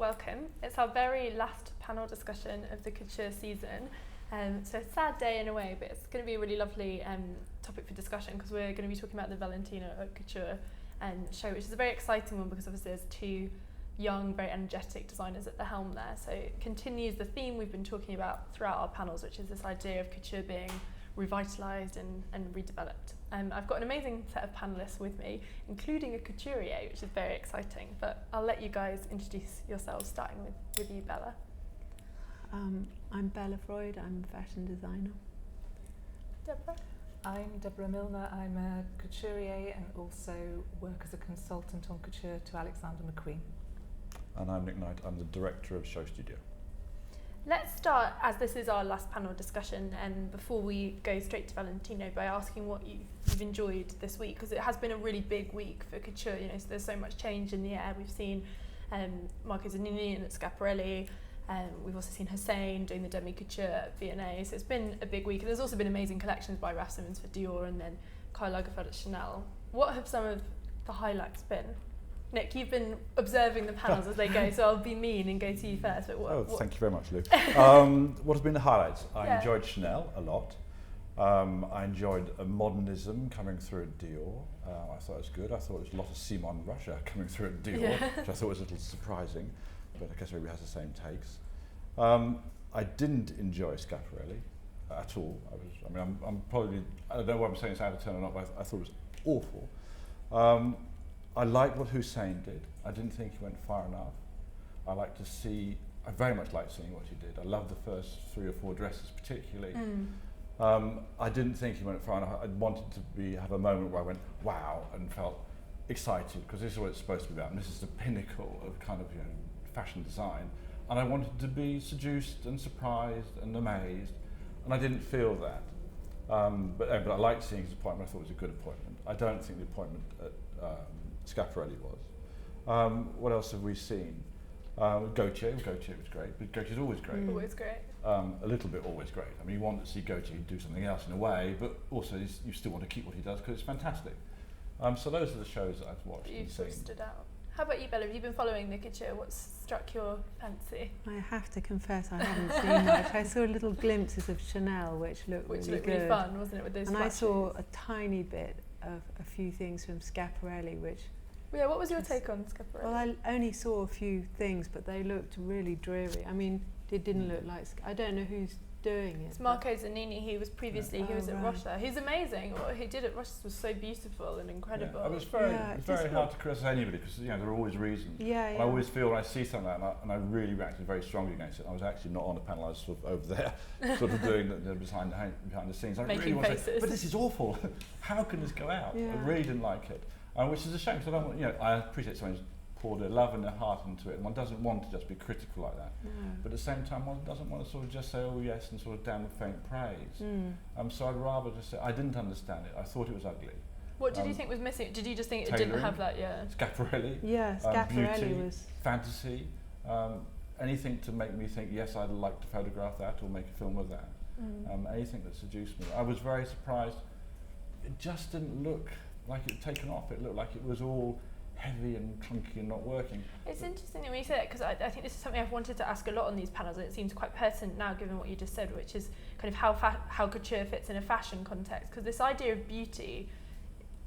welcome. It's our very last panel discussion of the couture season. So a sad day in a way, but it's going to be a really lovely topic for discussion because we're going to be talking about the Valentino Haute Couture show, which is a very exciting one because obviously there's two young, very energetic designers at the helm there. So it continues the theme we've been talking about throughout our panels, which is this idea of couture being revitalised and redeveloped. I've got an amazing set of panellists with me, including a couturier, which is very exciting. But I'll let you guys introduce yourselves, starting with you, Bella. I'm Bella Freud, I'm a fashion designer. Deborah? I'm Deborah Milner, I'm a couturier and also work as a consultant on couture to Alexander McQueen. And I'm Nick Knight, I'm the director of Show Studio. Let's start, as this is our last panel discussion, and before we go straight to Valentino, by asking what you've enjoyed this week, because it has been a really big week for couture. You know, so there's so much change in the air. We've seen Marco Zanini and Schiaparelli. We've also seen Hussein doing the demi couture at V&A. So it's been a big week. And there's also been amazing collections by Raf Simons for Dior and then Karl Lagerfeld at Chanel. What have some of the highlights been? Nick, you've been observing the panels as they go, so I'll be mean and go to you first. But what? Thank you very much, Lou. What have been the highlights? I enjoyed Chanel a lot. I enjoyed a modernism coming through at Dior. I thought it was good. I thought there was a lot of Simon Russia coming through at Dior, which I thought was a little surprising, but I guess everybody has the same takes. I didn't enjoy Schiaparelli at all. I don't know what I'm saying, it's out of turn or not, but I thought it was awful. I liked what Hussein did. I didn't think he went far enough. I very much liked seeing what he did. I loved the first 3 or 4 dresses particularly. I didn't think he went far enough. I wanted to have a moment where I went, wow, and felt excited, because this is what it's supposed to be about, and this is the pinnacle of kind of, fashion design. And I wanted to be seduced and surprised and amazed, and I didn't feel that. But I liked seeing his appointment. I thought it was a good appointment. I don't think the appointment at Schiaparelli was. What else have we seen? Gautier was great, but Gautier's always great. Always great. A little bit always great. I mean, you want to see Gautier do something else in a way, but also you still want to keep what he does because it's fantastic. So those are the shows that I've watched and seen. You've stood out. How about you, Bella? Have you been following the couture? What's struck your fancy? I have to confess I haven't seen much. I saw little glimpses of Chanel, which looked really fun, wasn't it, with those And flat I saw shoes? a tiny bit of a few things from Schiaparelli, which... Yeah, what was your take on Stoppard? Well, I only saw a few things, but they looked really dreary. I mean, it didn't look like... I don't know who's doing it. It's Marco Zanini. He was previously, he was at Rocha. He's amazing. What he did at Rocha was so beautiful and incredible. Yeah, it was very hard to criticise anybody because there are always reasons. And I always feel when I see something like that, and I really reacted very strongly against it. I was actually not on the panel, I was sort of over there, sort of doing the behind the scenes. I Making really want to faces. say, but this is awful. How can this go out? Yeah. I really didn't like it, which is a shame. So I don't want, I appreciate someone's poured their love and their heart into it, and one doesn't want to just be critical like that. No. But at the same time, one doesn't want to sort of just say, oh yes, and sort of damn the faint praise. So I'd rather just say, I didn't understand it. I thought it was ugly. What did you think was missing? Did you just think it tailoring, didn't have that? Schiaparelli. Yeah, Schiaparelli beauty, was... fantasy. Anything to make me think, yes, I'd like to photograph that or make a film of that. Anything that seduced me. I was very surprised. It just didn't look like it had taken off. It looked like it was all heavy and clunky and not working. It's interesting when you say that, because I think this is something I've wanted to ask a lot on these panels, and it seems quite pertinent now given what you just said, which is kind of how couture fits in a fashion context. Because this idea of beauty,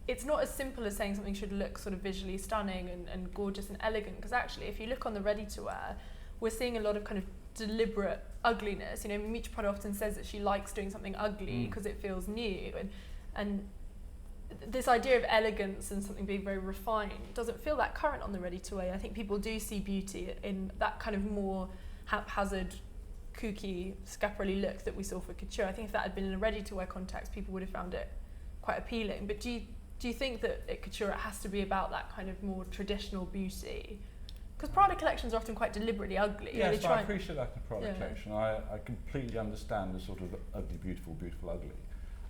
it's not as simple as saying something should look sort of visually stunning and gorgeous and elegant, because actually if you look on the ready-to-wear, we're seeing a lot of kind of deliberate ugliness. Miuccia Prada often says that she likes doing something ugly because it feels new, and this idea of elegance and something being very refined doesn't feel that current on the ready-to-wear. I think people do see beauty in that kind of more haphazard, kooky, Schiaparelli look that we saw for couture. I think if that had been in a ready-to-wear context, people would have found it quite appealing. But do you think that at couture it has to be about that kind of more traditional beauty? Because Prada collections are often quite deliberately ugly. Yes, I appreciate that in the Prada collection. I completely understand the sort of ugly, beautiful, beautiful, ugly.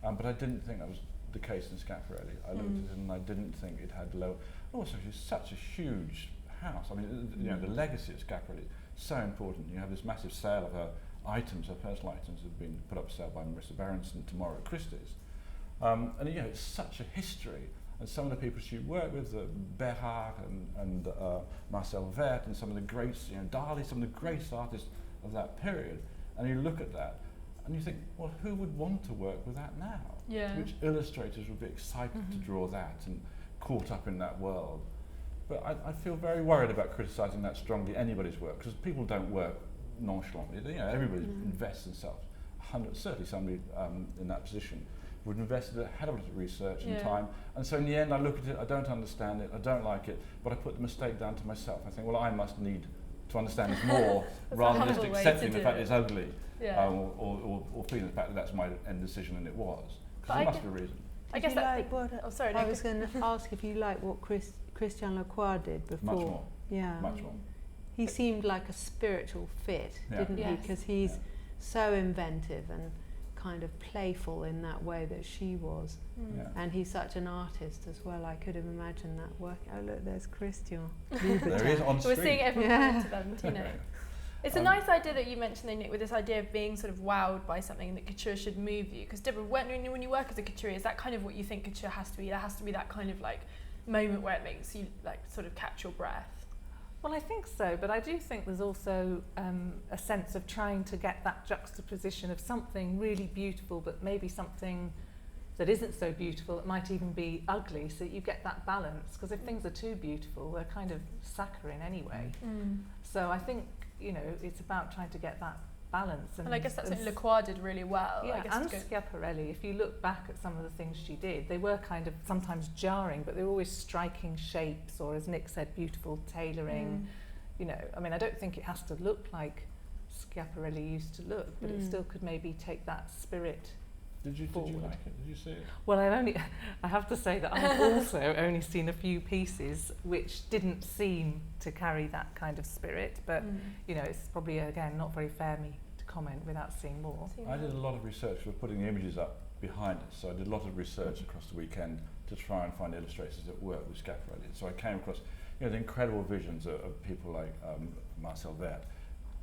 But I didn't think that was the case in Schiaparelli. I looked at it and I didn't think it had low. Also, it's such a huge house. I mean, the legacy of Schiaparelli is so important. You have this massive sale of her items, her personal items have been put up for sale by Marissa Berenson tomorrow at Christie's. And it's such a history. And some of the people she worked with, Berard and Marcel Vert, and some of the great, Dali, some of the greatest artists of that period. And you look at that, and you think, well, who would want to work with that now? Yeah. Which illustrators would be excited to draw that and caught up in that world? But I feel very worried about criticising that strongly, anybody's work, because people don't work nonchalantly. Everybody invests in themselves. Certainly somebody in that position would invest a hell of a lot of research and time. And so in the end, I look at it, I don't understand it, I don't like it, but I put the mistake down to myself. I think, well, I must need to understand this more rather than just accepting the fact it's ugly or feeling the fact that that's my end decision and it was. Because there must be a reason. I guess I was going to ask if you like what Christian Lacroix did before. Much more. Yeah. Much more. He seemed like a spiritual fit, didn't he? Because he's so inventive and kind of playful in that way that she was. And he's such an artist as well. I could have imagined that working. Oh look, there's Christian. There he is on screen. We're seeing everyone to Valentino. It's a nice idea that you mentioned, Nick, with this idea of being sort of wowed by something, and that couture should move you. Because Deborah, when you work as a couturier, is that kind of what you think couture has to be? There has to be that kind of like moment where it makes you like sort of catch your breath. Well, I think so, but I do think there's also a sense of trying to get that juxtaposition of something really beautiful, but maybe something that isn't so beautiful. It might even be ugly, so you get that balance. Because if things are too beautiful, they're kind of saccharine anyway. So I think, it's about trying to get that balance. And I guess that's something Lacroix did really well. Yeah, I guess and Schiaparelli, if you look back at some of the things she did, they were kind of sometimes jarring, but they were always striking shapes, or as Nick said, beautiful tailoring. I don't think it has to look like Schiaparelli used to look, but it still could maybe take that spirit. Did you like it? Did you see it? Well, I have to say that I've also only seen a few pieces which didn't seem to carry that kind of spirit, but it's probably again not very fair me to comment without seeing more. I did a lot of research for putting the images up behind us, so I did a lot of research across the weekend to try and find illustrators that work with Schiaparelli. So I came across the incredible visions of people like Marcel Vert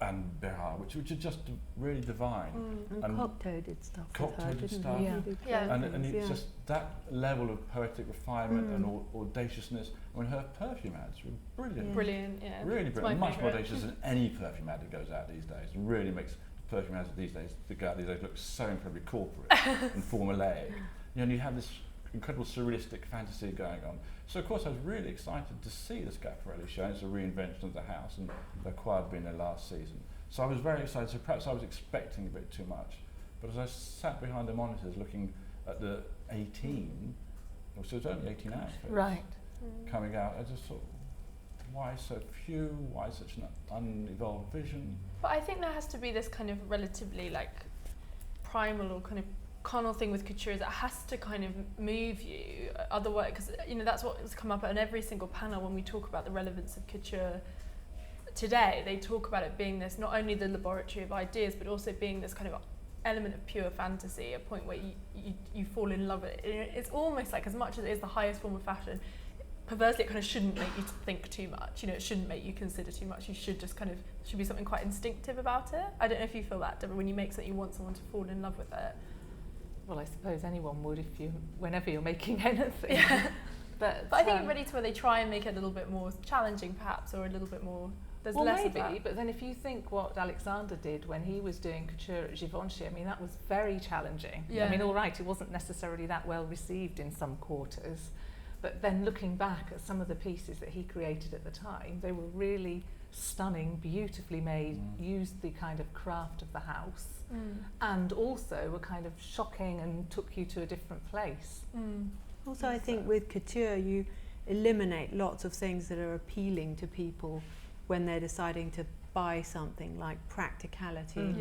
and Berard, which are just really divine. And Cocteau did stuff with her, didn't stuff. he? And it's just that level of poetic refinement and audaciousness. I mean, her perfume ads were brilliant. Brilliant, yeah. Really brilliant. Much more audacious than any perfume ad that goes out these days. It really makes perfume ads these days look so incredibly corporate and formulaic. And you have this incredible surrealistic fantasy going on. So of course I was really excited to see the Schiaparelli show. It's a reinvention of the house, and Lacroix had been there last season. So I was very excited. So perhaps I was expecting a bit too much. But as I sat behind the monitors looking at the 18, so it was only 18 outfits coming out, I just thought, why so few? Why such an unevolved vision? But I think there has to be this kind of relatively like primal or kind of carnal thing with couture, is it has to kind of move you. Otherwise, because that's what's come up on every single panel when we talk about the relevance of couture today. They talk about it being this, not only the laboratory of ideas, but also being this kind of element of pure fantasy, a point where you fall in love with it. It's almost like, as much as it is the highest form of fashion, perversely it kind of shouldn't make you think too much. It shouldn't make you consider too much. You should just should be something quite instinctive about it. I don't know if you feel that, Deborah, when you make something, you want someone to fall in love with it. Well, I suppose anyone would whenever you're making anything. Yeah. But I think ready to where they try and make it a little bit more challenging, perhaps, or a little bit more. There's less of that. But then if you think what Alexander did when he was doing couture at Givenchy, that was very challenging. Yeah. All right, it wasn't necessarily that well received in some quarters, but then looking back at some of the pieces that he created at the time, they were really stunning, beautifully made, used the kind of craft of the house, and also were kind of shocking and took you to a different place. Also, I think with couture, you eliminate lots of things that are appealing to people when they're deciding to buy something, like practicality,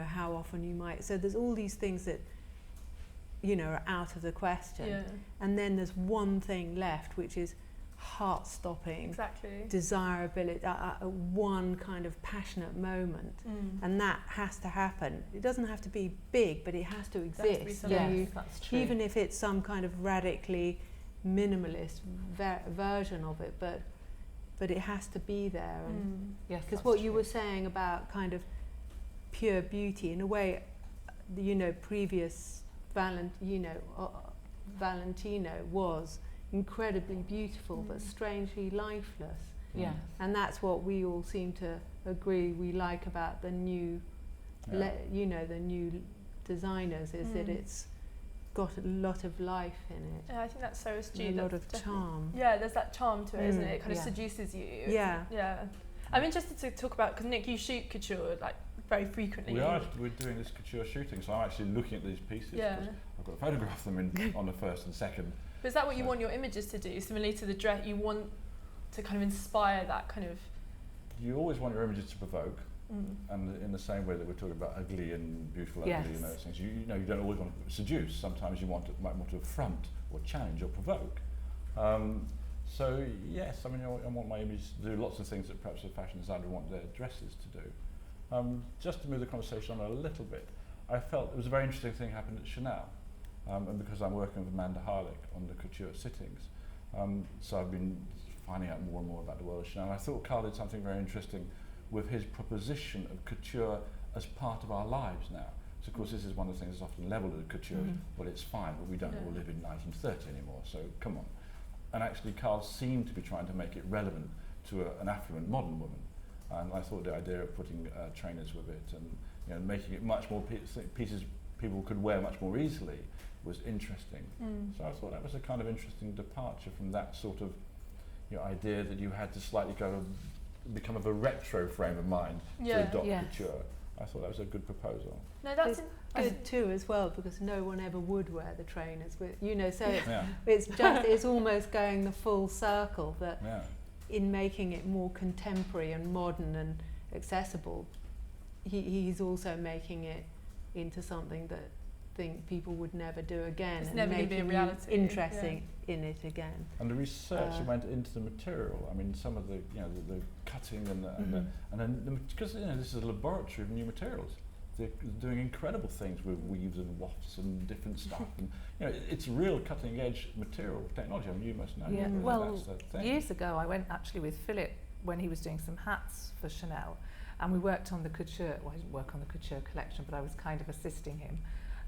how often you might. So there's all these things that, are out of the question. Yeah. And then there's one thing left, which is heart-stopping, desirability, one kind of passionate moment, and that has to happen. It doesn't have to be big, but it has to exist. That's true. Even if it's some kind of radically minimalist version of it, but it has to be there. Because what you were saying about kind of pure beauty, in a way, previous Valentino was, incredibly beautiful but strangely lifeless. Yeah. And that's what we all seem to agree we like about the new, the new designers, is that it's got a lot of life in it. Yeah, I think that's so astute. A lot of charm. Yeah, there's that charm to it, isn't it? It kind of seduces you. Yeah. Yeah. I'm interested to talk about, because Nick, you shoot couture like very frequently. We're doing this couture shooting, so I'm actually looking at these pieces. Yeah. I've got to photograph them on the first and second. But is that what you want your images to do? Similarly to the dress, you want to kind of inspire that kind of... You always want your images to provoke, and in the same way that we're talking about ugly and beautiful, ugly, and those things, you know, you don't always want to seduce. Sometimes you might want to affront or challenge or provoke. So yes, I mean, I want my images to do lots of things that perhaps a fashion designer would want their dresses to do. Just to move the conversation on a little bit, I felt it was a very interesting thing happened at Chanel, and because I'm working with Amanda Harlick on the couture sittings, so I've been finding out more and more about the world of Chanel. I thought Carl did something very interesting with his proposition of couture as part of our lives now. So of course this is one of the things that's often levelled at couture, well it's fine, but we don't all live in 1930 anymore, so come on. And actually Carl seemed to be trying to make it relevant to an affluent modern woman. And I thought the idea of putting trainers with it and making it much more pieces people could wear much more easily was interesting. So I thought that was a kind of interesting departure from that sort of idea that you had to slightly become of a retro frame of mind to adopt couture. I thought that was a good proposal. No, that's good too as well, because no one ever would wear the trainers. So it's almost going the full circle that in making it more contemporary and modern and accessible, he's also making it into something that people would never do again. It's and never going to be a reality. Interesting in it again. And the research went into the material. I mean, some of the the cutting and then because this is a laboratory of new materials. They're doing incredible things with weaves and wafts and different stuff, and it's real cutting edge material technology. I mean, you must know. Yeah. Really Well, that's the thing. years ago, I went actually with Philip when he was doing some hats for Chanel, and we worked on the couture. Well, I didn't work on the couture collection, but I was kind of assisting him.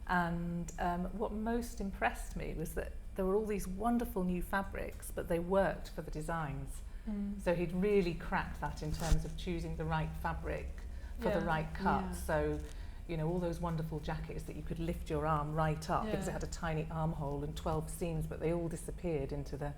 And what most impressed me was that there were all these wonderful new fabrics, but they worked for the designs. So he'd really cracked that in terms of choosing the right fabric for the right cut. So, all those wonderful jackets that you could lift your arm right up because it had a tiny armhole and 12 seams, but they all disappeared into the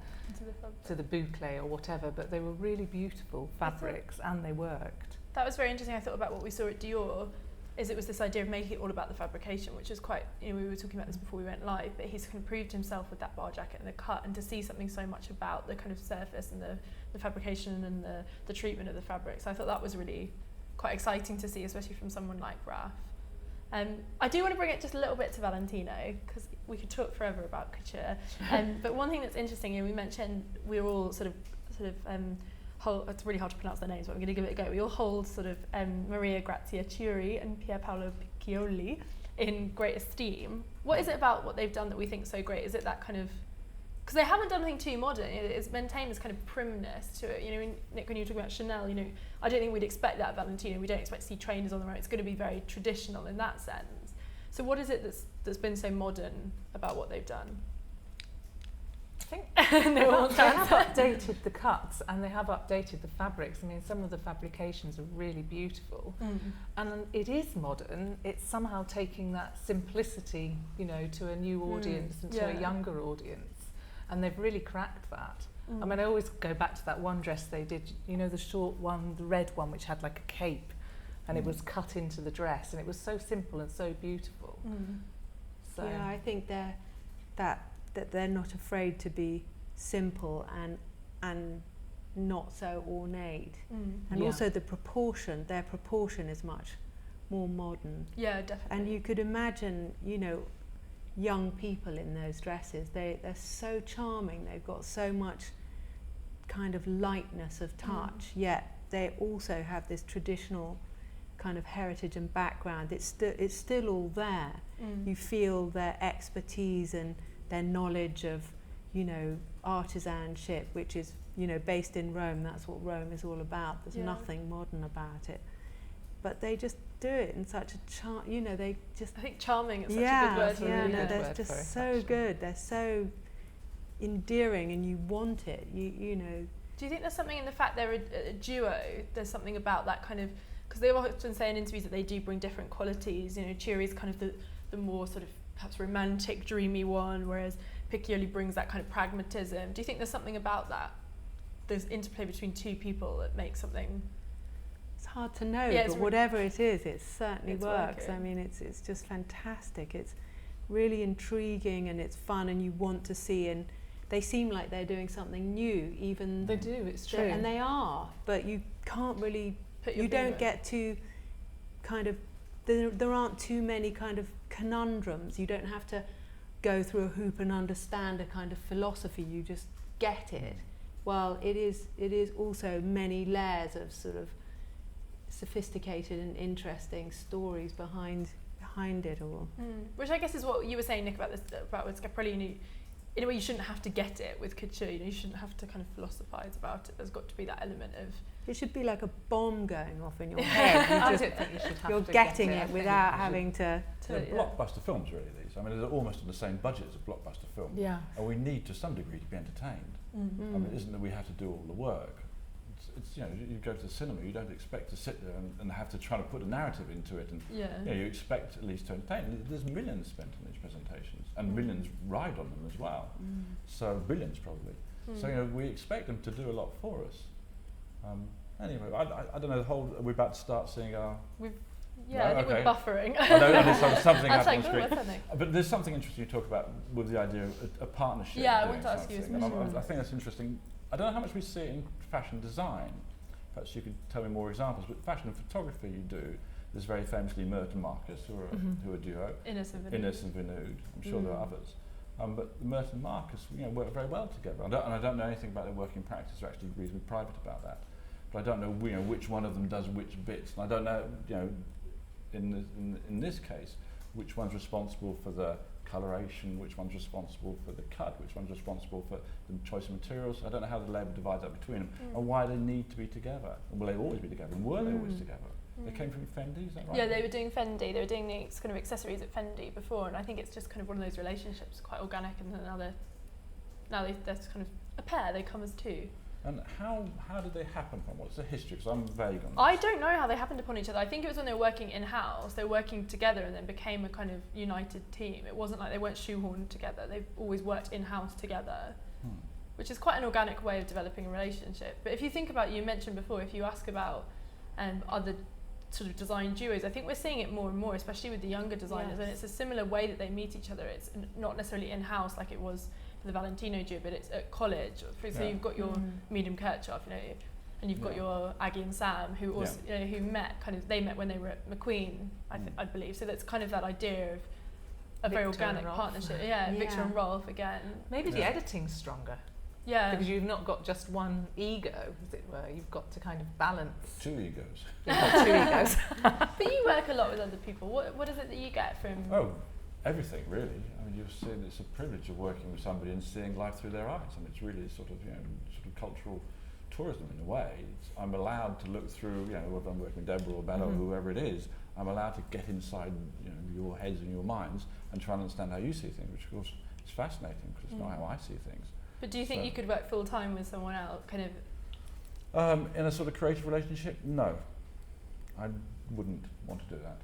boucle or whatever. But they were really beautiful fabrics and they worked. That was very interesting. I thought about what we saw at Dior. It was this idea of making it all about the fabrication, which is quite, we were talking about this before we went live, but he's kind of proved himself with that bar jacket and the cut, and to see something so much about the kind of surface and the fabrication and the treatment of the fabrics. I thought that was really quite exciting to see, especially from someone like Raf. I do want to bring it just a little bit to Valentino, because we could talk forever about couture. But one thing that's interesting, we mentioned we were all it's really hard to pronounce their names, but I'm going to give it a go. We all hold sort of Maria Grazia Chiuri and Pier Paolo Piccioli in great esteem. What is it about what they've done that we think so great? Is it that kind of... Because they haven't done anything too modern. It's maintained this kind of primness to it. Nick, when you were talking about Chanel, I don't think we'd expect that at Valentino. We don't expect to see trainers on the road. It's going to be very traditional in that sense. So what is it that's been so modern about what they've done? I think they have updated the cuts and they have updated the fabrics. I mean, some of the fabrications are really beautiful, and it is modern. It's somehow taking that simplicity, to a new audience and to a younger audience, and they've really cracked that. I mean, I always go back to that one dress they did, the short one, the red one, which had like a cape, and it was cut into the dress, and it was so simple and so beautiful. So yeah, I think that they're not afraid to be simple and not so ornate. And also their proportion is much more modern. Yeah, definitely. And you could imagine, young people in those dresses, they're so charming, they've got so much kind of lightness of touch, yet they also have this traditional kind of heritage and background. It's still all there. You feel their expertise and their knowledge of, artisanship, which is, based in Rome. That's what Rome is all about. There's nothing modern about it. But they just do it in such a they just... I think charming is such a good word for it. They're just so good. They're so endearing and you want it. You know. Do you think there's something in the fact they're a duo? There's something about that kind of, because they often say in interviews that they do bring different qualities. You know, Chiri's kind of the more sort of perhaps romantic, dreamy one, whereas Piccioli brings that kind of pragmatism. Do you think there's something about that? There's interplay between two people that makes something. It's hard to know, yeah, but whatever it is, it certainly works. Working. I mean, it's just fantastic. It's really intriguing and it's fun, and you want to see. And they seem like they're doing something new, even they do. It's true, and they are. But you can't really. You don't get to kind of. There aren't too many kind of conundrums. You don't have to go through a hoop and understand a kind of philosophy. You just get it. Well, it is also many layers of sort of sophisticated and interesting stories behind it all. Which I guess is what you were saying, Nick, about with Schiaparelli. You know, in a way, you shouldn't have to get it with couture. You know, you shouldn't have to kind of philosophize about it. There's got to be that element of. It should be like a bomb going off in your head. I don't think you should have you're to getting get it without having to. They're blockbuster films, really. These. I mean, they're almost on the same budget as a blockbuster film. Yeah. And we need, to some degree, to be entertained. I mean, it isn't that we have to do all the work. It's you know, you go to the cinema, you don't expect to sit there and have to try to put a narrative into it, and you know, you expect at least to entertain. There's millions spent on these presentations, and millions ride on them as well. So billions probably. So you know, we expect them to do a lot for us. Anyway, I don't know. Are we about to start seeing our? I think we're buffering. I know there's something happening on like, screen. But there's something interesting you talk about with the idea of a partnership. Yeah, I want to ask you. I think that's interesting. I don't know how much we see it in fashion design. Perhaps you could tell me more examples. But fashion and photography, you do. There's very famously Mert and Marcus, who are a duo. Innes and Vinod. I'm sure there are others. But Mert and Marcus, you know, work very well together. I don't know anything about their working practice. They're actually reasonably private about that. But I don't know, you know, which one of them does which bits. And I don't know, you know, in this case, which one's responsible for the coloration, which one's responsible for the cut, which one's responsible for the choice of materials. I don't know how the labour divides up between them and why they need to be together. And will they always be together? And were they always together? They came from Fendi, is that right? Yeah, they were doing Fendi. They were doing these kind of accessories at Fendi before, and I think it's just kind of one of those relationships, quite organic, and then now they're kind of a pair. They come as two. And how did they happen from? What's the history? Because I'm vague on this. I don't know how they happened upon each other. I think it was when they were working in-house. They were working together and then became a kind of united team. It wasn't like they weren't shoehorned together. They've always worked in-house together, which is quite an organic way of developing a relationship. But if you think about, you mentioned before, if you ask about other sort of design duos, I think we're seeing it more and more, especially with the younger designers, and it's a similar way that they meet each other. It's not necessarily in-house like it was for the Valentino duo, but it's at college. So you've got your Medium Kirchhoff, you know, and you've got your Aggie and Sam, who also, you know, who met they met when they were at McQueen, I believe. So that's kind of that idea of a very organic partnership. Victor and Rolf again. Maybe the editing's stronger. Yeah. Because you've not got just one ego, as it were. You've got to kind of balance. Two egos. You've got two egos. But you work a lot with other people. What is it that you get from? Oh, everything really. I mean, you've seen it's a privilege of working with somebody and seeing life through their eyes. I mean, it's really sort of cultural tourism in a way. I'm allowed to look through, you know, whether I'm working with Deborah or Bella or whoever it is. I'm allowed to get inside, you know, your heads and your minds and try and understand how you see things, which of course is fascinating because it's not how I see things. But do you think you could work full time with someone else, kind of? In a sort of creative relationship, no. I wouldn't want to do that.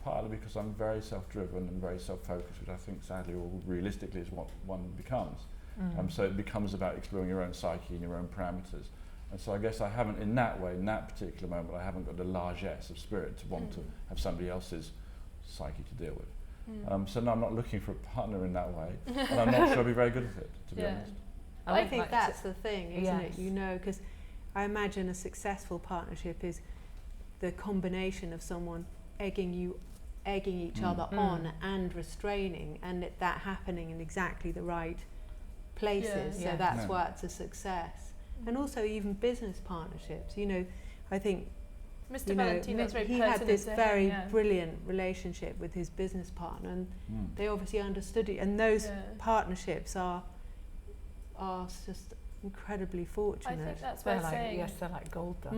Partly because I'm very self-driven and very self-focused, which I think sadly or realistically is what one becomes. So it becomes about exploring your own psyche and your own parameters. And so I guess I haven't, in that way, in that particular moment, I haven't got the largesse of spirit to want to have somebody else's psyche to deal with. So no, I'm not looking for a partner in that way, and I'm not sure I'll be very good at it, to be honest. I think that's the thing, isn't it? You know, because I imagine a successful partnership is the combination of someone egging each other on and restraining, and that happening in exactly the right places. So that's why it's a success. And also even business partnerships. You know, I think Mr. Valentino's very he had this very brilliant relationship with his business partner, and they obviously understood it. And those partnerships are just incredibly fortunate. I think that's what I'm saying. Yes, they're like gold dust.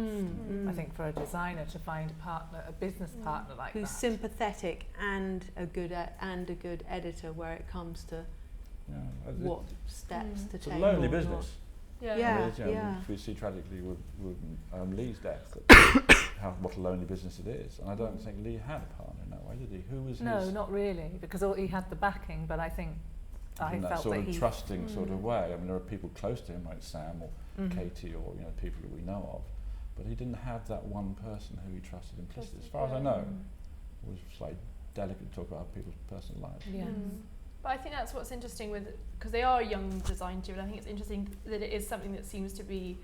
I think for a designer to find a partner, a business partner like who's that, sympathetic and a good editor, where it comes to what steps to it's take. a lonely or business. Yeah. Yeah. I mean, yeah. We see tragically with Lee's death what a lonely business it is, and I don't think Lee had a partner in that way, did he? Who was No, his? not really, because he had the backing, but I think I in that felt sort that of he trusting sort of way. I mean, there are people close to him like Sam or Katie or people that we know of, but he didn't have that one person who he trusted implicitly. As far as I know, it was slightly delicate to talk about people's personal lives. Yes. But I think that's what's interesting with, because they are a young design duo, and I think it's interesting that it is something that seems to be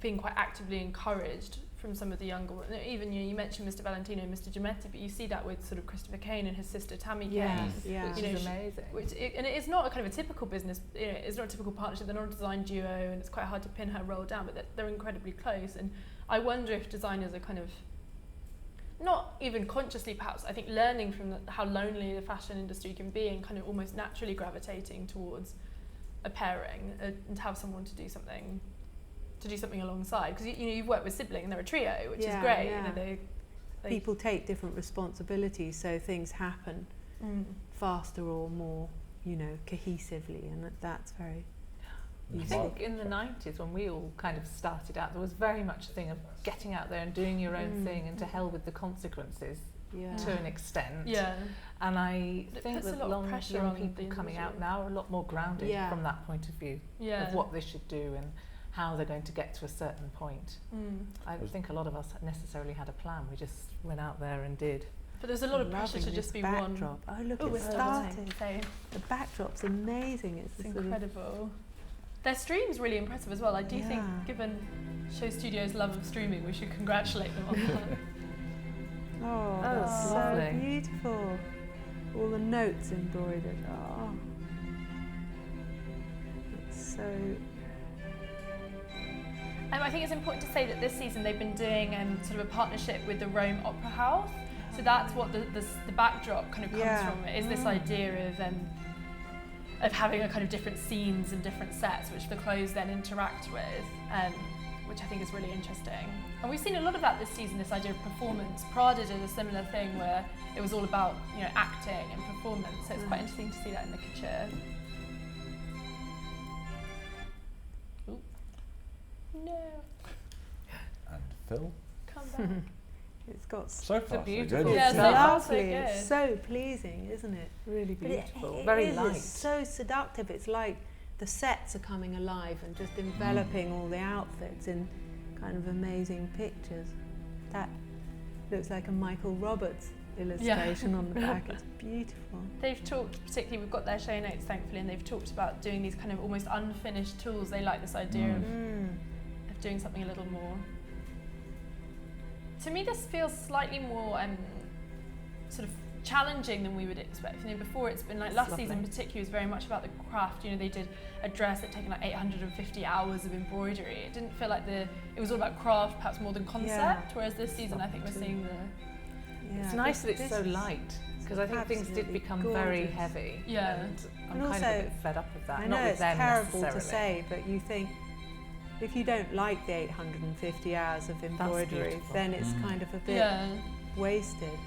being quite actively encouraged from some of the younger ones. Even you mentioned Mr. Valentino and Mr. Giametti, but you see that with sort of Christopher Kane and his sister Tammy Kane. Which is amazing. And it is not a kind of a typical business, it's not a typical partnership, they're not a design duo, and it's quite hard to pin her role down, but they're incredibly close. And I wonder if designers are kind of, not even consciously perhaps, I think learning from how lonely the fashion industry can be and kind of almost naturally gravitating towards a pairing and to have someone to do something alongside, because you've worked with Sibling and they're a trio, which is great. They people take different responsibilities, so things happen faster or more cohesively, and that's very useful. I think in the 90s when we all kind of started out, there was very much a thing of getting out there and doing your own thing, and to hell with the consequences to an extent. And I think that young people coming out now are a lot more grounded from that point of view of what they should do and how they're going to get to a certain point. I don't think a lot of us necessarily had a plan, we just went out there and did. But there's a lot of pressure to just be backdrop. one. Oh, look, it's starting. The backdrop's amazing. It's incredible. Their stream's really impressive as well. I do think, given Show Studio's love of streaming, we should congratulate them on that. Oh, that's so beautiful. All the notes embroidered. Oh, it's so... I think it's important to say that this season they've been doing sort of a partnership with the Rome Opera House. So that's what the backdrop kind of comes from. It is this idea of having a kind of different scenes and different sets, which the clothes then interact with, which I think is really interesting. And we've seen a lot of that this season, this idea of performance. Prada did a similar thing where it was all about acting and performance. So it's quite interesting to see that in the couture. No. And Phil? Come back. It's got so far, beautiful. So good. Yeah, it's so lovely. So good. It's so pleasing, isn't it? Really beautiful. It very is, light. It's so seductive. It's like the sets are coming alive and just enveloping all the outfits in kind of amazing pictures. That looks like a Michael Roberts illustration on the back. It's beautiful. They've talked, particularly we've got their show notes thankfully, and they've talked about doing these kind of almost unfinished tools. They like this idea of doing something a little more. To me, this feels slightly more sort of challenging than we would expect. Before it's been like last season in particular was very much about the craft. They did a dress that taken like 850 hours of embroidery. It didn't feel like it was all about craft, perhaps more than concept. Whereas this season, I think we're seeing the. It's nice that it's so light, because I think things did become very heavy. And I'm kind of a bit fed up with that. I know Not with it's them terrible to necessarily. say, but you think if you don't like the 850 hours of embroidery, then it's kind of a bit wasted.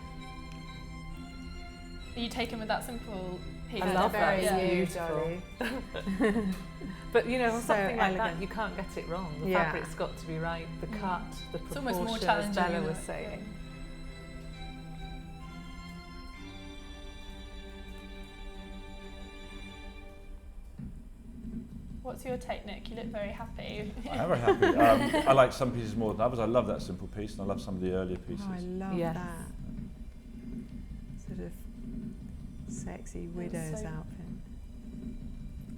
Are you taken with that simple piece? I love that. Very beautiful. But So something like elegant. that, you can't get it wrong. The fabric's got to be right, the cut, the It's proportion, almost more as challenging. Bella was saying. What's your take, Nick? You look very happy. I am very happy. I like some pieces more than others. I love that simple piece, and I love some of the earlier pieces. Oh, I love Yes. that. Sort of sexy widow's outfit.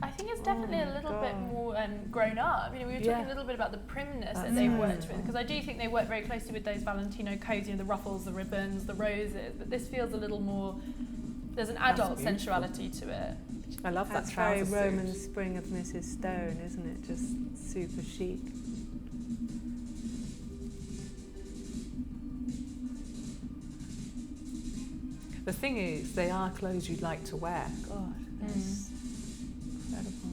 I think it's definitely a little bit more grown up. We were talking a little bit about the primness that they've worked with, because I do think they work very closely with those Valentino codes, the ruffles, the ribbons, the roses, but this feels a little more, there's an adult sensuality to it. I love That's that very trouser Roman suit. Spring of Mrs. Stone, isn't it? Just super chic. The thing is, they are clothes you'd like to wear. God, that's incredible.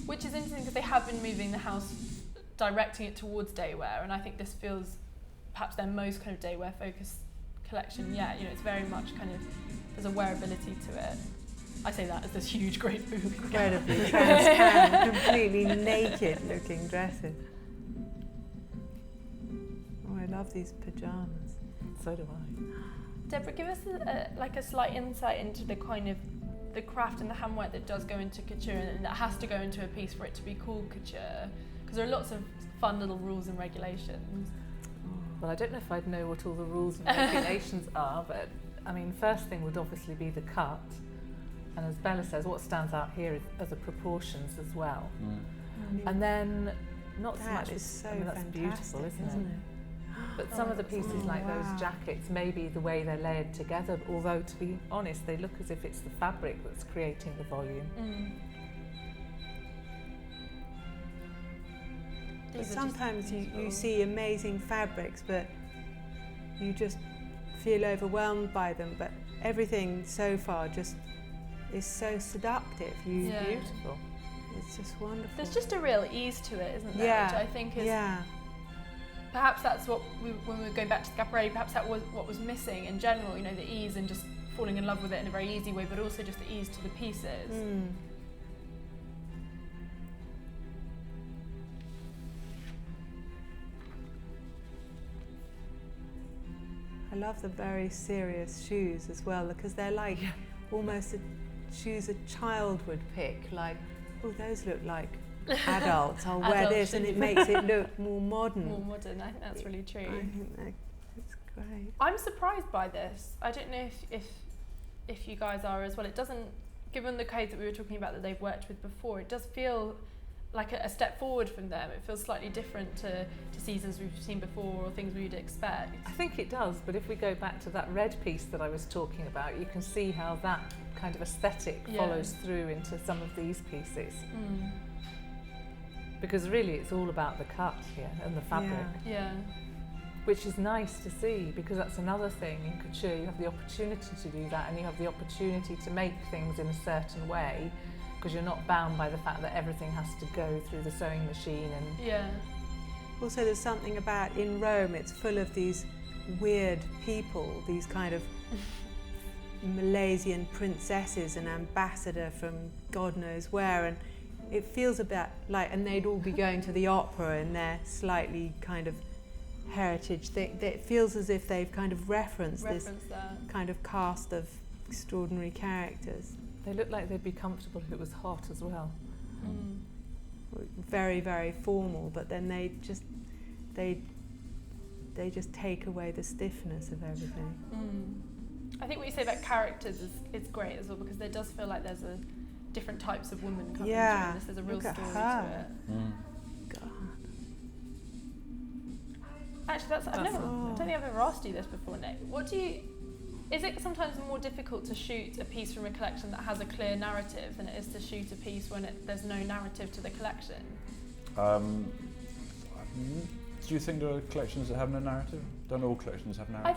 Which is interesting because they have been moving the house, directing it towards day wear, and I think this feels perhaps their most kind of day wear focused collection yet. It's very much kind of, there's a wearability to it. I say that as this huge, great boob. Incredibly transparent, completely naked looking dresses. Oh, I love these pyjamas. So do I. Deborah, give us a slight insight into the kind of the craft and the handwork that does go into couture and that has to go into a piece for it to be called couture, because there are lots of fun little rules and regulations. Well, I don't know if I'd know what all the rules and regulations are, but I mean, first thing would obviously be the cut. And as Bella says, what stands out here are the proportions as well. And then, not so much, so that's beautiful, isn't it? But some of the pieces, like those jackets, maybe the way they're layered together, although to be honest, they look as if it's the fabric that's creating the volume. But sometimes you see amazing fabrics, but you just feel overwhelmed by them. But everything so far just is so seductive. Beautiful. It's just wonderful. There's just a real ease to it, isn't there? Which I think is. Perhaps that's what when we were going back to the Schiaparelli, perhaps that was what was missing in general. You know, the ease and just falling in love with it in a very easy way, but also just the ease to the pieces. I love the very serious shoes as well, because they're like almost shoes a child would pick. Like, oh, those look like adults. I'll wear this, and it makes it look more modern. More modern. I think that's really true. I think it's great. I'm surprised by this. I don't know if you guys are as well. It doesn't, given the codes that we were talking about that they've worked with before, it does feel like a step forward from them. It feels slightly different to seasons we've seen before or things we would expect. I think it does, but if we go back to that red piece that I was talking about, you can see how that kind of aesthetic follows through into some of these pieces. Because really it's all about the cut here and the fabric. Which is nice to see, because that's another thing in couture. You have the opportunity to do that, and you have the opportunity to make things in a certain way, because you're not bound by the fact that everything has to go through the sewing machine. And also there's something about, in Rome, it's full of these weird people, these kind of Malaysian princesses and ambassador from God knows where, and it feels a bit like, and they'd all be going to the opera in their slightly kind of heritage thing. It feels as if they've kind of referenced this kind of cast of extraordinary characters. They look like they'd be comfortable if it was hot as well. Very, very formal, but then they just take away the stiffness of everything. I think what you say about characters is great as well, because there does feel like there's different types of women coming through this. There's a real story to it. God. Actually, I don't think I've ever asked you this before, Nick. Is it sometimes more difficult to shoot a piece from a collection that has a clear narrative than it is to shoot a piece when there's no narrative to the collection? Do you think there are collections that have no narrative? Don't all collections have narrative?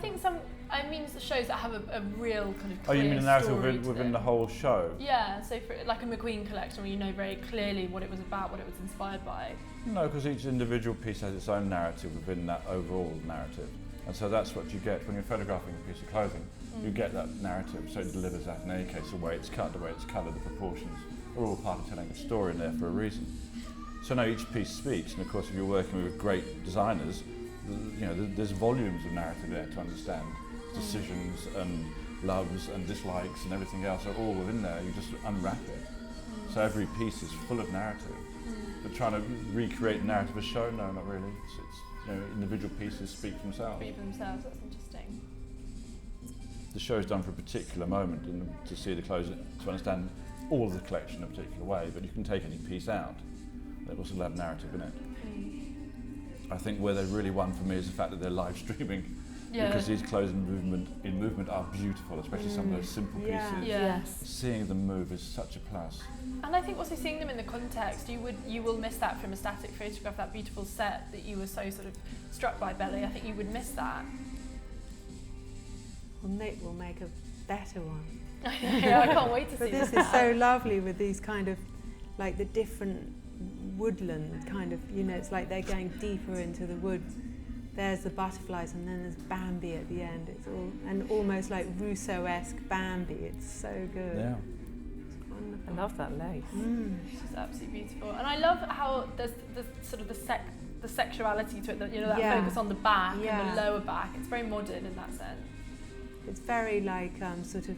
I think the shows that have a real kind of clear you mean a narrative story within the whole show? Yeah, so for like a McQueen collection where you know very clearly what it was about, what it was inspired by. No, because each individual piece has its own narrative within that overall narrative. And so that's what you get when you're photographing a piece of clothing. You get that narrative, so it delivers that. In any case, the way it's cut, the way it's coloured, the proportions are all part of telling a story, and there for a reason. So now each piece speaks, and of course if you're working with great designers, there's volumes of narrative there to understand. Decisions and loves and dislikes and everything else are all within there. You just unwrap it. So every piece is full of narrative. But trying to recreate the narrative of a show, no, not really. It's individual pieces speak for themselves. Speak for themselves, that's interesting. The show is done for a particular moment, and to see the clothes, to understand all of the collection in a particular way, but you can take any piece out. They also have narrative in it. I think where they really won for me is the fact that they're live streaming, because these clothes in movement are beautiful, especially some of those simple pieces. Yes. Seeing them move is such a plus. And I think also seeing them in the context, you will miss that from a static photograph, that beautiful set that you were so sort of struck by, Belly. I think you would miss that. Well, Nick will make a better one. I can't wait to see this. This is so lovely with these kind of, like the different woodland kind of, it's like they're going deeper into the woods. There's the butterflies, and then there's Bambi at the end. It's all, and almost like Rousseau-esque Bambi. It's so good. Yeah. I love that lace. It's just absolutely beautiful. And I love how there's the sort of the sexuality to it, that, you know, that focus on the back and the lower back. It's very modern in that sense. It's very like sort of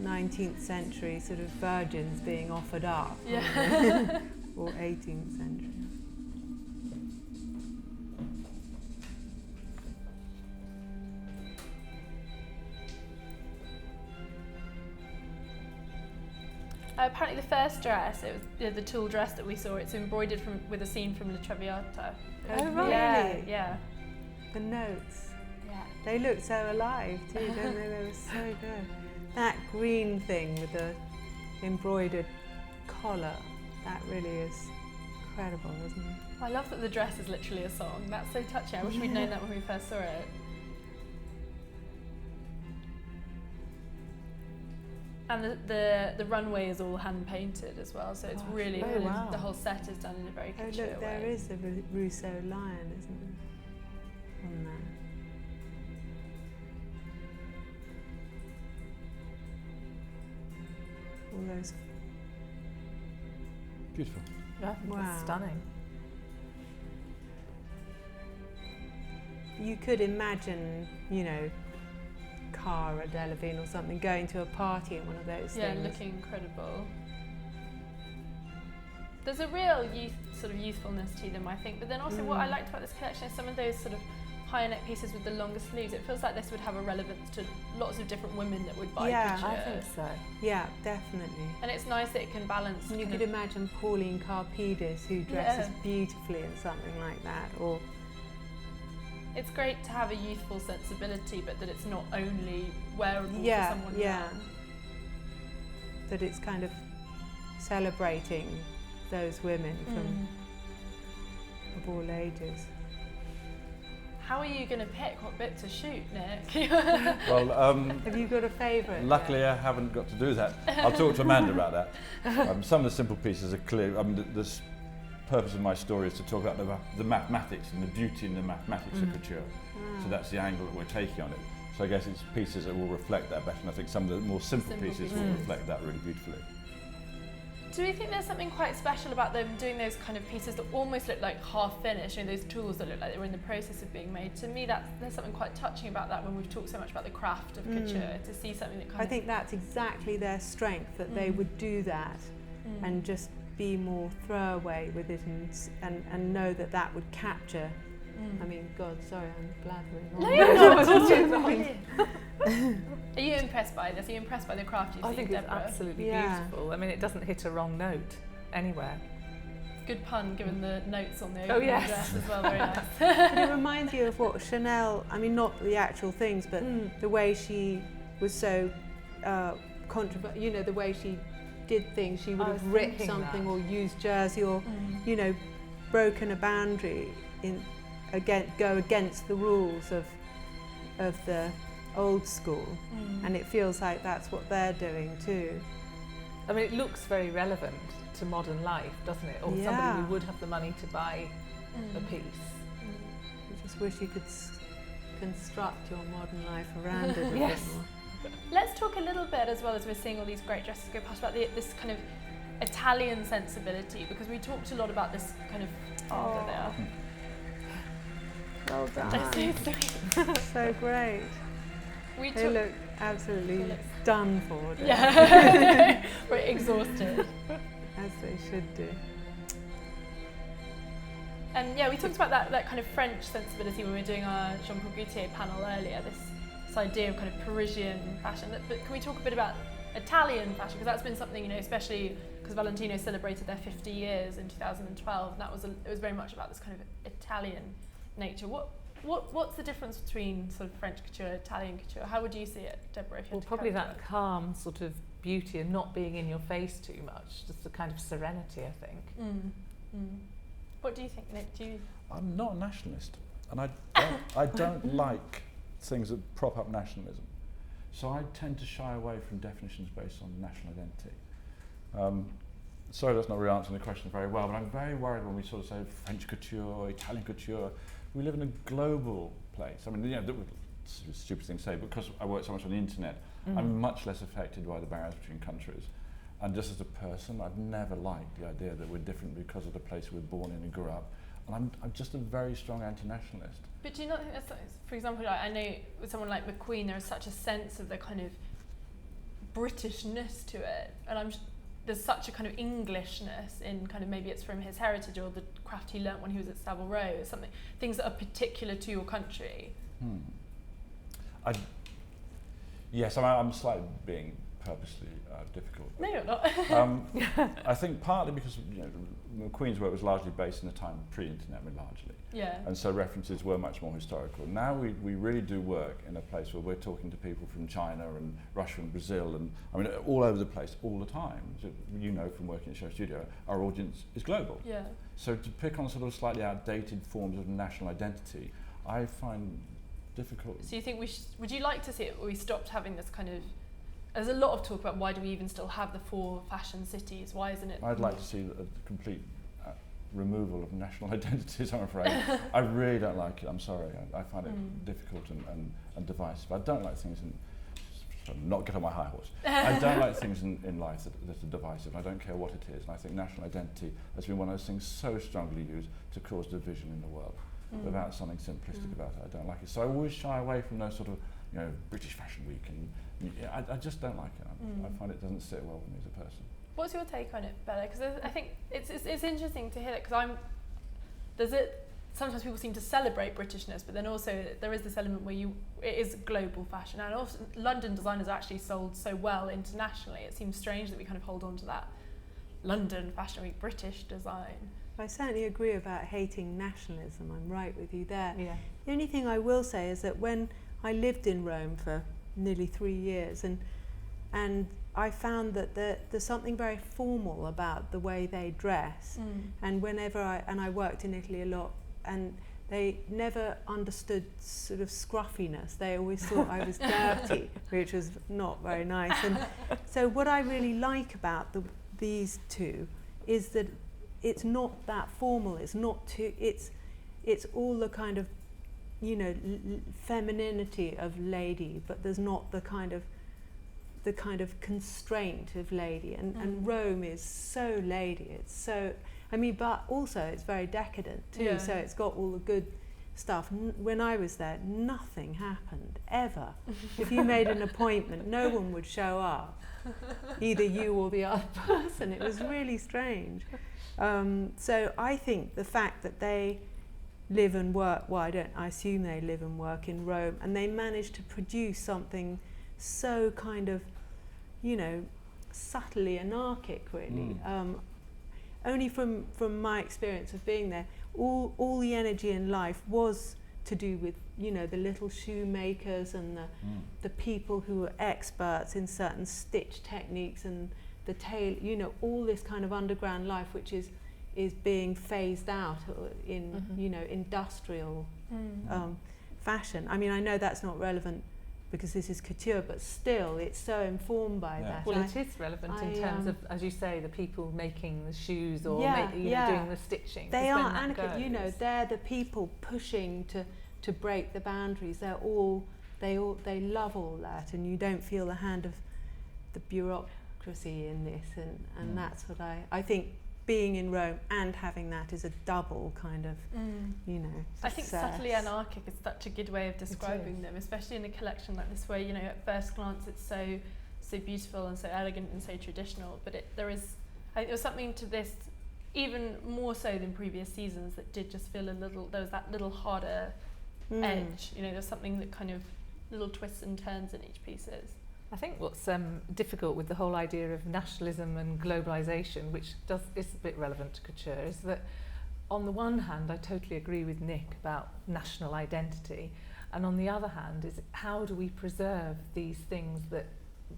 19th century sort of virgins being offered up. Yeah. Or 18th century. Apparently the first dress, it was the tulle dress that we saw, it's embroidered with a scene from La Traviata. Oh, right. Yeah. The notes. Yeah. They look so alive too, don't they? They were so good. That green thing with the embroidered collar, that really is incredible, isn't it? I love that the dress is literally a song. That's so touching. I wish we'd known that when we first saw it. And the runway is all hand painted as well, so it's really the whole set is done in a very couture way. Look, there is a Rousseau lion, isn't there? On there. All those. Beautiful. Yeah, I think that's stunning. You could imagine, you know, Cara Delevingne or something going to a party in one of those things. Yeah, looking incredible. There's a real sort of youthfulness to them, I think. But then also what I liked about this collection is some of those sort of higher neck pieces with the longer sleeves. It feels like this would have a relevance to lots of different women that would buy couture. I think so. Yeah, definitely. And it's nice that it can balance. And you could imagine Pauline Karpidis, who dresses beautifully in something like that, or. It's great to have a youthful sensibility, but that it's not only wearable for someone young. That it's kind of celebrating those women of all ages. How are you going to pick what bit to shoot, Nick? Well, have you got a favourite? Luckily, I haven't got to do that. I'll talk to Amanda about that. Some of the simple pieces are clear. The purpose of my story is to talk about the mathematics and the beauty in the mathematics of couture. So that's the angle that we're taking on it. So I guess it's pieces that will reflect that better, and I think some of the more simple pieces will reflect that really beautifully. Do we think there's something quite special about them doing those kind of pieces that almost look like half finished, you know, those tools that look like they were in the process of being made? To me, there's something quite touching about that when we've talked so much about the craft of couture, to see something that kind of... I think that's exactly their strength, that they would do that and just be more throwaway with it and know that would capture. I mean, God, sorry, I'm blathering on. No, you're not. Are you impressed by this? Are you impressed by the craft you see, I think Deborah? it's absolutely beautiful. I mean, it doesn't hit a wrong note anywhere. Good pun, given the notes on the dress as well, very nice. But it reminds you of what Chanel, I mean, not the actual things, but the way she was so controversial, you know, the way she did things. She would have ripped something or used jersey or, you know, broken a boundary go against the rules of the old school, and it feels like that's what they're doing too. I mean, it looks very relevant to modern life, doesn't it? Or somebody who would have the money to buy a piece. I just wish you could construct your modern life around it a bit more. Let's talk a little bit, as well as we're seeing all these great dresses go past, about this kind of Italian sensibility, because we talked a lot about this kind of... there they are. Well done. So great. They look absolutely done for. Yeah, we're exhausted. As they should do. And we talked about that kind of French sensibility when we were doing our Jean-Paul Gaultier panel earlier, this idea of kind of Parisian fashion. But can we talk a bit about Italian fashion? Because that's been something, you know, especially because Valentino celebrated their 50 years in 2012, and it was very much about this kind of Italian nature. What's the difference between sort of French couture, Italian couture? How would you see it, Deborah? Well, probably that calm sort of beauty and not being in your face too much, just a kind of serenity, I think. What do you think, Nick? I'm not a nationalist, and I don't like things that prop up nationalism. So I tend to shy away from definitions based on national identity. Sorry, that's not really answering the question very well, but I'm very worried when we sort of say French couture, Italian couture. We live in a global place. I mean, you know, it's a stupid thing to say, but because I work so much on the internet, I'm much less affected by the barriers between countries. And just as a person, I've never liked the idea that we're different because of the place we're born in and grew up. And I'm just a very strong anti-nationalist. But do you not think that's, for example, I know with someone like McQueen, there is such a sense of the kind of Britishness to it, and there's such a kind of Englishness in kind of, maybe it's from his heritage or the craft he learnt when he was at Savile Row or something, things that are particular to your country. Yes, I'm slightly being purposely difficult. No, you're not. I think partly because McQueen's work was largely based in the time pre-internet, largely. Yeah. And so references were much more historical. Now we really do work in a place where we're talking to people from China and Russia and Brazil and all over the place all the time. So, from working at Show Studio, our audience is global. Yeah. So to pick on sort of slightly outdated forms of national identity, I find difficult. So you think would you like to see it where we stopped having this kind of, there's a lot of talk about why do we even still have the 4 fashion cities? Why isn't it? I'd like to see a complete removal of national identities, I'm afraid. I really don't like it, I'm sorry. I find it difficult and divisive. I don't like things not get on my high horse. I don't like things in life that are divisive. I don't care what it is. And I think national identity has been one of those things so strongly used to cause division in the world without something simplistic about it. I don't like it. So I always shy away from those sort of, British Fashion Week, and I just don't like it. I find it doesn't sit well with me as a person. What's your take on it, Bella? Because I think it's interesting to hear that, because sometimes people seem to celebrate Britishness, but then also there is this element where it is global fashion, and also London designers are actually sold so well internationally. It seems strange that we kind of hold on to that London Fashion Week British design. I certainly agree about hating nationalism. I'm right with you there. Yeah. The only thing I will say is that when I lived in Rome for nearly 3 years, and I found that there's something very formal about the way they dress. And whenever I worked in Italy a lot, and they never understood sort of scruffiness. They always thought I was dirty, which was not very nice. And so what I really like about these two is that it's not that formal. It's not too. It's all the kind of, femininity of lady, but there's not the kind of constraint of lady. And Rome is so lady. It's so. But also it's very decadent too. Yeah. So it's got all the good stuff. When I was there, nothing happened ever. If you made an appointment, no one would show up, either you or the other person. It was really strange. So I think the fact that they live and work, I assume they live and work in Rome, and they manage to produce something so kind of, subtly anarchic, really. Only from my experience of being there, all the energy in life was to do with, the little shoemakers and the people who were experts in certain stitch techniques and the tail, all this kind of underground life, which is being phased out in, industrial fashion. I know that's not relevant because this is couture, but still it's so informed by that. Well, it is relevant in terms of, as you say, the people making the shoes or doing the stitching. They are, and they're the people pushing to break the boundaries. They love all that, and you don't feel the hand of the bureaucracy in this, and that's what I think. Being in Rome and having that is a double kind of, I think subtly anarchic is such a good way of describing them, especially in a collection like this where, at first glance it's so beautiful and so elegant and so traditional, but there was something to this, even more so than previous seasons, that did just feel there was that little harder edge, there's something that kind of little twists and turns in each piece is. I think what's difficult with the whole idea of nationalism and globalisation, which is a bit relevant to couture, is that on the one hand I totally agree with Nick about national identity, and on the other hand is how do we preserve these things, that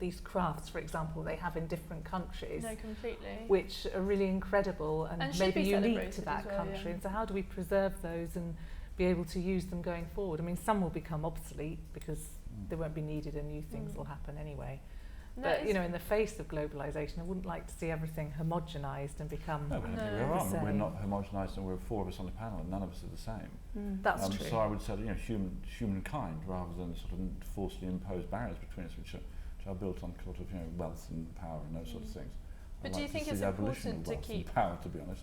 these crafts, for example, they have in different countries, which are really incredible and maybe unique to that country. And so how do we preserve those and be able to use them going forward? Some will become obsolete because they won't be needed and new things will happen anyway. But in the face of globalisation, I wouldn't like to see everything homogenised and become we're wrong. We're not homogenised, and we're 4 of us on the panel and none of us are the same. That's true. So I would say humankind rather than sort of falsely imposed barriers between us, which are built on sort of wealth and power and those sort of things. But do you think it's important to keep power? To be honest,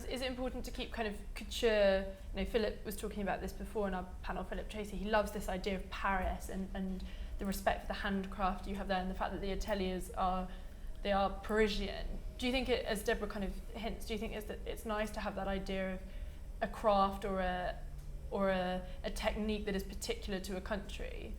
is it important to keep kind of couture? You know, Philip was talking about this before in our panel. Philip Tracy, he loves this idea of Paris and the respect for the handcraft you have there, and the fact that the ateliers are Parisian. Do you think, as Deborah kind of hints, do you think it's nice to have that idea of a craft or a technique that is particular to a country?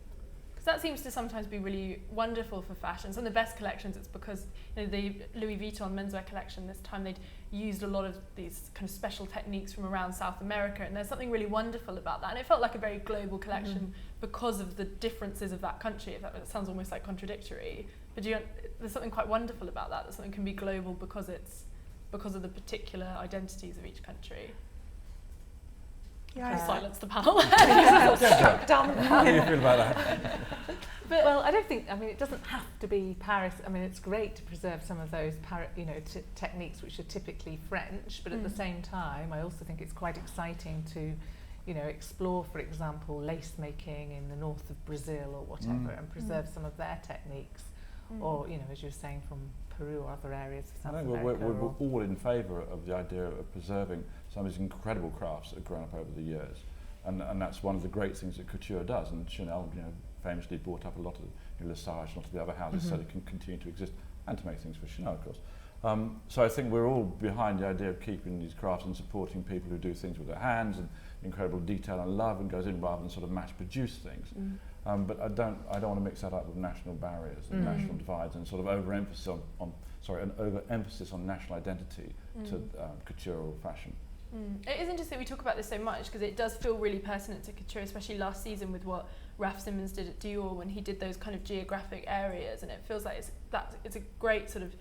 Because that seems to sometimes be really wonderful for fashion. Some of the best collections, it's because, you know, the Louis Vuitton menswear collection this time, they'd used a lot of these kind of special techniques from around South America, and there's something really wonderful about that. And it felt like a very global collection because of the differences of that country. If that sounds almost like contradictory, but there's something quite wonderful about that something can be global because of the particular identities of each country. Yeah, silence the panel. Struck down. How do you feel about that? But, well, I don't think, I mean, it doesn't have to be Paris. I mean, it's great to preserve some of those techniques which are typically French, but at the same time, I also think it's quite exciting to, you know, explore, for example, lace making in the north of Brazil or whatever, and preserve some of their techniques, or, you know, as you were saying, from Peru or other areas of South America. We're all in favour of the idea of preserving some of these incredible crafts that have grown up over the years, and that's one of the great things that couture does. And Chanel, you know, famously brought up a lot of, you know, Lesage and a lot of the other houses so they can continue to exist and to make things for Chanel, of course. So I think we're all behind the idea of keeping these crafts and supporting people who do things with their hands and incredible detail and love and goes in rather than sort of mass-produce things. But I don't want to mix that up with national barriers and national divides and sort of overemphasis on national identity to couture or fashion. It is interesting we talk about this so much because it does feel really pertinent to couture, especially last season with what Raf Simons did at Dior when he did those kind of geographic areas, and it feels like it's a great sort of,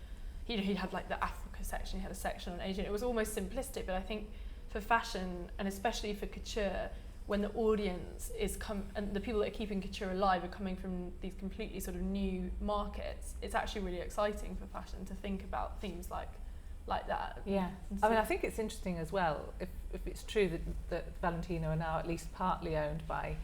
he had like the Africa section, he had a section on Asia. It was almost simplistic, but I think for fashion and especially for couture, when the audience is and the people that are keeping couture alive are coming from these completely sort of new markets, it's actually really exciting for fashion to think about themes like that. Yeah, I mean, I think it's interesting as well, if it's true that Valentino are now at least partly owned by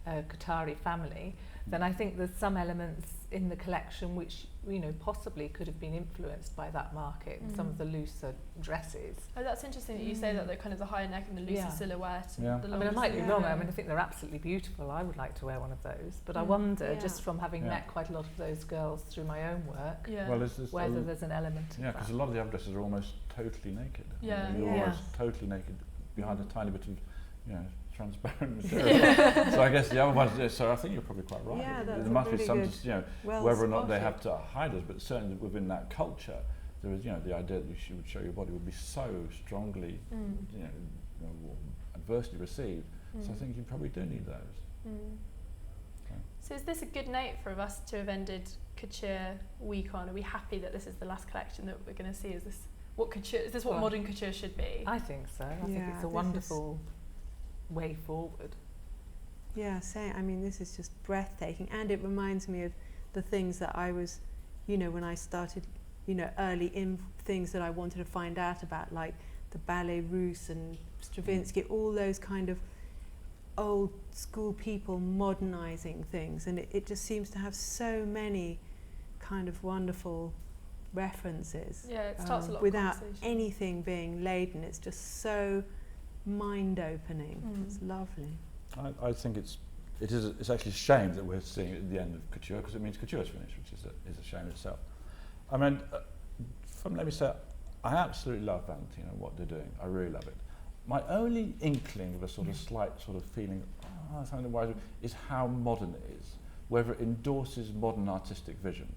a Qatari family, then I think there's some elements in the collection which, you know, possibly could have been influenced by that market, some of the looser dresses. Oh, that's interesting that you say that, the kind of the higher neck and the looser silhouette. Yeah. The I mean, I might be wrong. I mean, I think they're absolutely beautiful. I would like to wear one of those. But I wonder, just from having met quite a lot of those girls through my own work, whether there's an element of that. Yeah, because a lot of the other dresses are almost totally naked. Yeah. You're almost totally naked behind a tiny bit of, you know, transparent material. So I guess the other ones, so I think you're probably quite right. Yeah, that's there must really be some, good, you know, whether or not they have to hide us, but certainly within that culture, there is, you know, the idea that you would show your body would be so strongly, you know, adversely received. So I think you probably do need those. So is this a good note for us to have ended Couture Week on? Are we happy that this is the last collection that we're going to see? Is this what couture? Is this what modern couture should be? I think so. I think it's a wonderful way forward. Yeah, I mean, this is just breathtaking, and it reminds me of the things that I was, you know, when I started, you know, early in things that I wanted to find out about, like the Ballet Russe and Stravinsky, all those kind of old school people modernizing things, and it just seems to have so many kind of wonderful references. Yeah, it starts a lot without of anything being laden. It's just so mind-opening. It's lovely. I think it's actually a shame that we're seeing it at the end of Couture, because it means Couture is finished, which is a shame itself. I mean, let me say, I absolutely love Valentino and what they're doing. I really love it. My only inkling of a sort of slight sort of feeling, something wise, is how modern it is, whether it endorses modern artistic vision,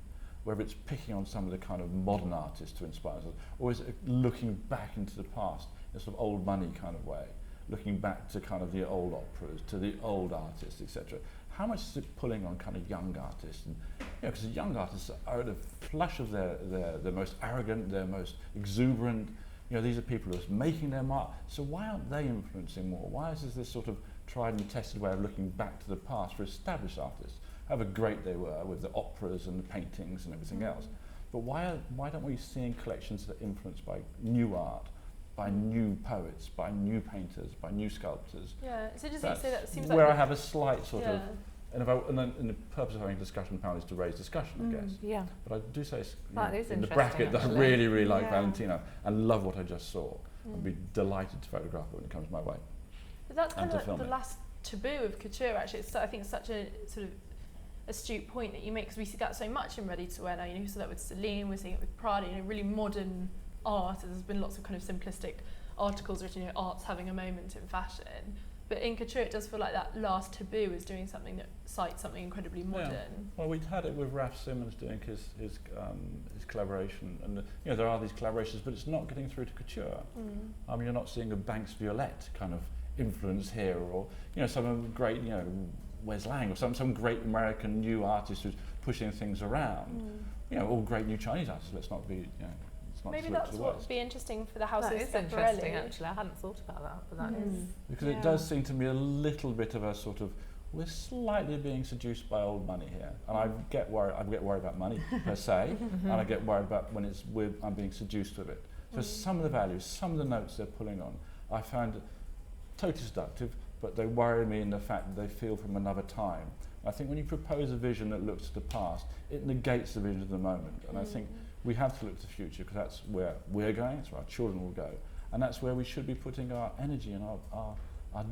whether it's picking on some of the kind of modern artists to inspire us, or is it looking back into the past in a sort of old money kind of way, looking back to kind of the old operas, to the old artists, etc. How much is it pulling on kind of young artists? And, you know, because the young artists are at the flush of their most arrogant, their most exuberant. You know, these are people who are making their mark. So why aren't they influencing more? Why is this sort of tried and tested way of looking back to the past for established artists? However great they were with the operas and the paintings and everything else. But why don't we see collections that are influenced by new art, by new poets, by new painters, by new sculptors? Yeah, it's interesting to say that. It seems where like I have a slight sort of And then the purpose of having a discussion panel is to raise discussion, I guess. Yeah. But I do say in the bracket that I actually. really, really like Valentino and love what I just saw. I'd be delighted to photograph it when it comes my way. But that's kind of the last taboo of couture, actually. I think it's such a sort of astute point that you make, because we see that so much in ready-to-wear now. You saw that with Celine, we're seeing it with Prada, really modern art. There's been lots of kind of simplistic articles written, art's having a moment in fashion. But in couture, it does feel like that last taboo is doing something that cites something incredibly modern. Yeah. Well, we'd had it with Raf Simons doing his collaboration, and there are these collaborations, but it's not getting through to couture. You're not seeing a Banks Violette kind of influence here, or some great Wes Lang, or some great American new artist who's pushing things around. All great new Chinese artists. Let's not be maybe that's what would be interesting for the house of Schiaparelli. Interesting, actually. I hadn't thought about that, but that is because it does seem to me a little bit of a sort of, we're slightly being seduced by old money here, and I get worried about money per se, and I get worried about when I'm being seduced with it. So some of the values, some of the notes they're pulling on, I find totally seductive, but they worry me in the fact that they feel from another time. I think when you propose a vision that looks to the past, it negates the vision of the moment, and I think we have to look to the future, because that's where we're going, that's where our children will go, and that's where we should be putting our energy and our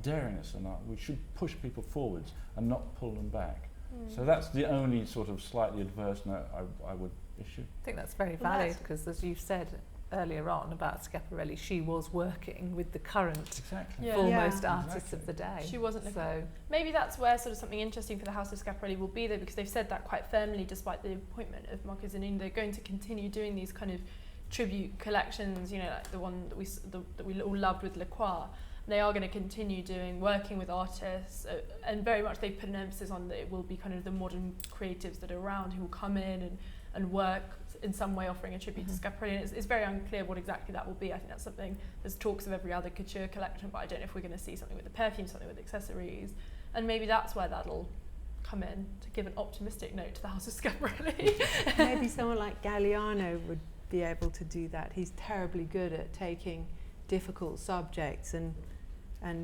daringness, and we should push people forwards and not pull them back. So that's the only sort of slightly adverse note I would issue. I think that's very valid, because as you said earlier on about Schiaparelli, she was working with the current foremost artists of the day. She wasn't so maybe that's where sort of something interesting for the House of Schiaparelli will be, though, because they've said that quite firmly despite the appointment of Marco Zanini. They're going to continue doing these kind of tribute collections, like the one that we all loved with Le Croix. They are going to continue working with artists, and very much they've put an emphasis on that it will be kind of the modern creatives that are around who will come in and work in some way, offering a tribute to Schiaparelli. And it's very unclear what exactly that will be. I think that's something, there's talks of every other couture collection, but I don't know if we're going to see something with the perfume, something with accessories, and maybe that's where that'll come in, to give an optimistic note to the House of Schiaparelli. Maybe someone like Galliano would be able to do that. He's terribly good at taking difficult subjects and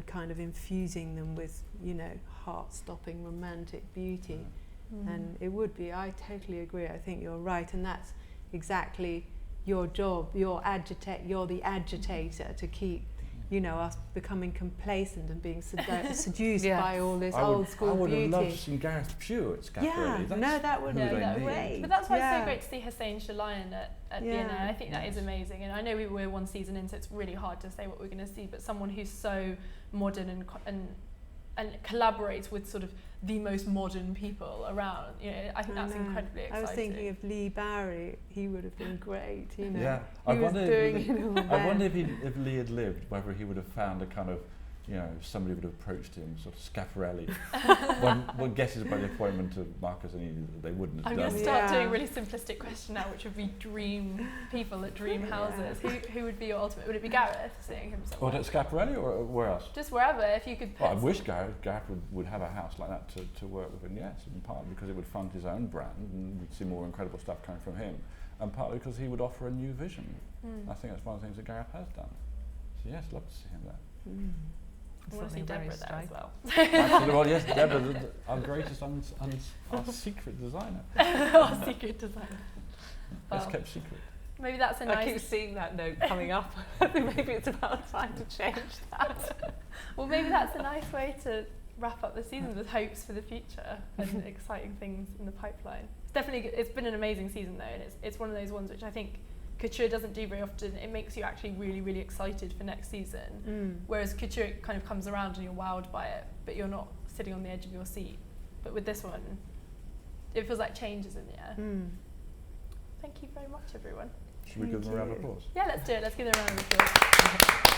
kind of infusing them with, heart-stopping romantic beauty. And it would be, I totally agree, I think you're right, and that's exactly your job. You're the agitator to keep, us becoming complacent and being seduced by all this old school beauty. I would have loved to see Gareth Pugh at Schiaparelli. That would be great. But that's why it's so great to see Hussein Chalayan at Biennale. I think that is amazing, and I know we're one season in, so it's really hard to say what we're going to see, but someone who's so modern and collaborates with sort of the most modern people around. I think that's incredibly exciting. I was thinking of Lee Barry. He would have been great. Yeah, I wonder if Lee had lived, whether he would have found a kind of, somebody would have approached him, sort of Schiaparelli. One guesses by the appointment of Marco Zanini that they wouldn't have I'm done. going to start doing a really simplistic question now, which would be dream people at dream houses. Who would be your ultimate? Would it be Gareth, seeing him somewhere? Or at Schiaparelli, or where else? Just wherever, if you could. Well, I wish Gareth would have a house like that to work with, and yes, in part because it would fund his own brand, and we'd see more incredible stuff coming from him, and partly because he would offer a new vision. I think that's one of the things that Gareth has done. So yes, love to see him there. I want to see Deborah there as well. Actually, well, yes, Deborah, our greatest, our secret designer. Our secret designer. Best kept secret. Maybe that's a nice... I keep seeing that note coming up. I think maybe it's about time to change that. Well, maybe that's a nice way to wrap up the season with hopes for the future and exciting things in the pipeline. It's been an amazing season though, and it's one of those ones which I think couture doesn't do very often. It makes you actually really, really excited for next season. Whereas couture kind of comes around and you're wowed by it, but you're not sitting on the edge of your seat. But with this one, it feels like change is in the air. Thank you very much, everyone. Should we give them a round of applause? Yeah, let's do it. Let's give them a round of applause.